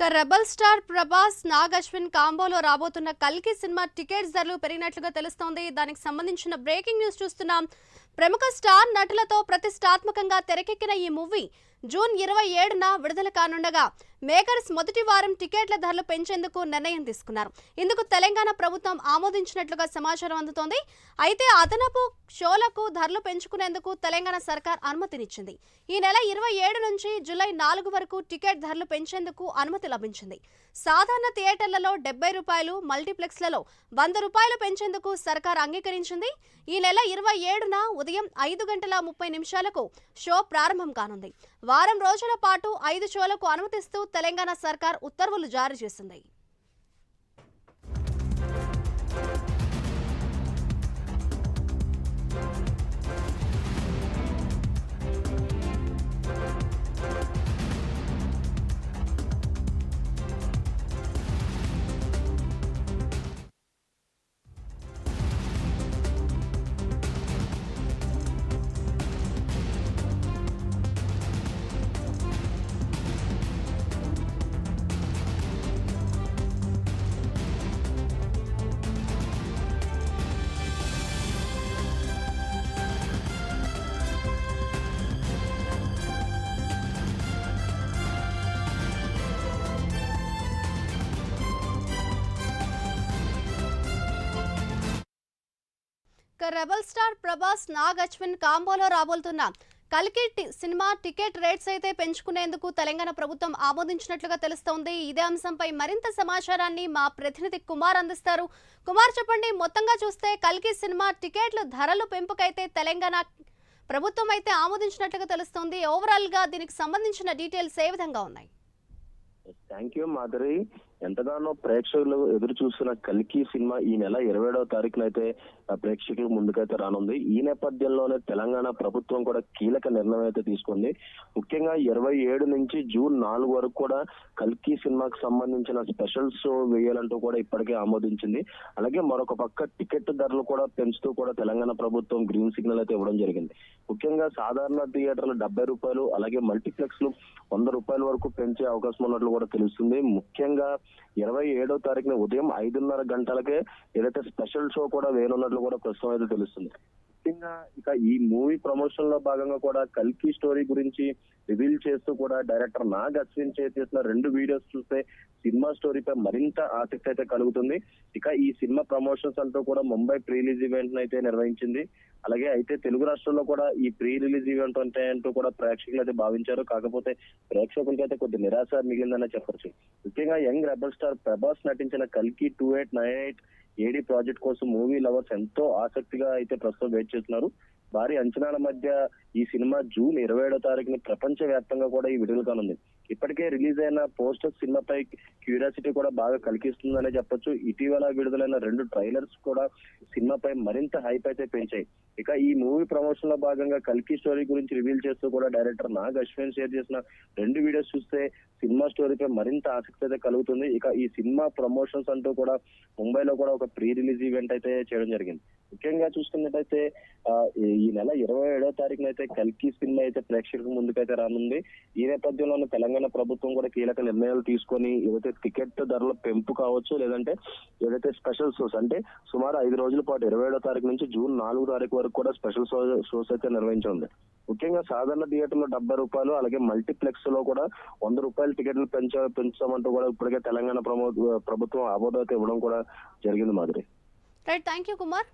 Rebel star Prabhas Nag Ashwin కాంబోలో రాబోతున్న కల్కి cinema tickets ధరలు పెరిగినట్లుగా తెలుస్తోంది. దానికి సంబంధించిన బ్రేకింగ్ న్యూస్ చూస్తున్నాం. ప్రముఖ స్టార్ నటులతో ప్రతిష్టాత్మకంగా తెరకెక్కిన ఈ మూవీ జూన్ 27న విడుదల కానుండగా మేకర్స్ మొదటి వారం టికెట్ల ధరలు పెంచేందుకు నిర్ణయం తీసుకున్నారు. ఇందుకు తెలంగాణ ప్రభుత్వం ఆమోదించినట్లుగా సమాచారం అందుతోంది. అయితే అదనపు షోలకు ధరలు పెంచుకునేందుకు తెలంగాణ సర్కార్ అనుమతినిచ్చింది. ఈ నెల 27 నుంచి జూలై 4 వరకు టికెట్ ధరలు పెంచేందుకు అనుమతి లభించింది. సాధారణ థియేటర్లలో 70 రూపాయలు, మల్టీప్లెక్స్లలో 100 రూపాయలు పెంచేందుకు సర్కార్ అంగీకరించింది. ఈ నెల 27న ఉదయం 5:30 షో ప్రారంభం కానుంది. వారం రోజుల పాటు 5 షోలకు అనుమతిస్తూ తెలంగాణ సర్కార్ ఉత్తర్వులు జారీ చేసింది. రెబల్ స్టార్ ప్రభాస్ నాగ్ అశ్విన్ కాంబోలో రాబోతున్న కల్కి సినిమా టికెట్ రేట్స్ అయితే పెంచుకునేందుకు తెలంగాణ ప్రభుత్వం ఆమోదించినట్లుగా తెలుస్తోంది. ఇదే అంశంపై మరింత సమాచారాన్ని మా ప్రతినిధి కుమార్ అందిస్తారు. కుమార్, చెప్పండి, మొత్తంగా చూస్తే కల్కి సినిమా టికెట్ల ధరలు పెంపుకైతే తెలంగాణ ప్రభుత్వం అయితే ఆమోదించినట్లుగా తెలుస్తోంది. ఓవరాల్ గా దీనికి సంబంధించిన డీటెయిల్స్ ఏ విధంగా ఉన్నాయి? Thank you Madhuri. ఎంతగానో ప్రేక్షకులు ఎదురు చూస్తున్న కల్కి సినిమా ఈ నెల 27వ తారీఖున అయితే ప్రేక్షకుల ముందుకైతే రానుంది. ఈ నేపథ్యంలోనే తెలంగాణ ప్రభుత్వం కూడా కీలక నిర్ణయం అయితే తీసుకుంది. ముఖ్యంగా 27 నుంచి జూన్ 4 వరకు కూడా కల్కి సినిమాకి సంబంధించిన స్పెషల్ షో వేయాలంటూ కూడా ఇప్పటికే ఆమోదించింది. అలాగే మరొక పక్క టికెట్ ధరలు కూడా పెంచుతూ కూడా తెలంగాణ ప్రభుత్వం గ్రీన్ సిగ్నల్ అయితే ఇవ్వడం జరిగింది. ముఖ్యంగా సాధారణ థియేటర్లు 70 రూపాయలు, అలాగే మల్టీప్లెక్స్ లు 100 రూపాయల వరకు పెంచే అవకాశం ఉన్నట్లు కూడా తెలుస్తుంది. ముఖ్యంగా 27వ తారీఖున ఉదయం 5:30 గంటలకే ఏదైతే స్పెషల్ షో కూడా వేయనున్నట్లు కూడా ప్రస్తుతం అయితే తెలుస్తుంది. ముఖ్యంగా ఇక ఈ మూవీ ప్రమోషన్ లో భాగంగా కూడా కల్కి స్టోరీ గురించి రివీల్ చేస్తూ కూడా డైరెక్టర్ నాగ్ అశ్విన్ చేసిన 2 వీడియోస్ చూస్తే సినిమా స్టోరీపై మరింత ఆసక్తి అయితే కలుగుతుంది. ఇక ఈ సినిమా ప్రమోషన్స్ అంటూ కూడా ముంబై ప్రీ రిలీజ్ ఈవెంట్ అయితే నిర్వహించింది. అలాగే అయితే తెలుగు రాష్ట్రాల్లో కూడా ఈ ప్రీ రిలీజ్ ఈవెంట్ అంటూ కూడా ప్రేక్షకులు అయితే భావించారు. కాకపోతే ప్రేక్షకులకి అయితే కొద్ది నిరాశ మిగిలిందనే చెప్పొచ్చు. ముఖ్యంగా యంగ్ రెబల్ స్టార్ ప్రభాస్ నటించిన కల్కి 2898 ఏడీ ప్రాజెక్ట్ కోసం మూవీ లవర్స్ ఎంతో ఆసక్తిగా అయితే ప్రస్తుతం వెయిట్ చేస్తున్నారు. భారీ అంచనాల మధ్య ఈ సినిమా జూన్ 27వ తారీఖున ప్రపంచ వ్యాప్తంగా కూడా ఈ విడుదల కానుంది. ఇప్పటికే రిలీజ్ అయిన పోస్టర్ సినిమాపై క్యూరియాసిటీ కూడా బాగా కలిగిస్తుందనే చెప్పొచ్చు. ఇటీవల విడుదలైన 2 ట్రైలర్స్ కూడా సినిమాపై మరింత హైప్ అయితే పెంచాయి. ఇక ఈ మూవీ ప్రమోషన్ లో భాగంగా కల్కి స్టోరీ గురించి రివీల్ చేస్తూ కూడా డైరెక్టర్ నాగ్ అశ్విన్ షేర్ చేసిన 2 వీడియోస్ చూస్తే సినిమా స్టోరీపై మరింత ఆసక్తి అయితే కలుగుతుంది. ఇక ఈ సినిమా ప్రమోషన్స్ అంటూ కూడా ముంబైలో కూడా ఒక ప్రీ రిలీజ్ ఈవెంట్ అయితే చేయడం జరిగింది. ముఖ్యంగా చూసుకున్నట్టయితే ఈ నెల 27వ తారీఖున అయితే కల్కి సినిమా అయితే ప్రేక్షకుల ముందుకైతే రానుంది. ఈ నేపథ్యంలోనే తెలంగాణ ప్రభుత్వం కూడా కీలక నిర్ణయాలు తీసుకొని ఏదైతే టికెట్ ధరల పెంపు కావచ్చు, లేదంటే ఏదైతే స్పెషల్ షోస్ అంటే సుమారు 5 రోజుల పాటు 27వ తారీఖు నుంచి జూన్ 4 తారీఖు వరకు కూడా స్పెషల్ షోస్ అయితే నిర్వహించనుంది. ముఖ్యంగా సాధారణ థియేటర్లో 70 రూపాయలు, అలాగే మల్టీప్లెక్స్ లో కూడా 100 రూపాయలు టికెట్లు పెంచామంటూ కూడా ఇప్పటికే తెలంగాణ ప్రభుత్వం ఆమోదం అయితే ఇవ్వడం కూడా జరిగింది మాదిరి. Right, thank you Kumar.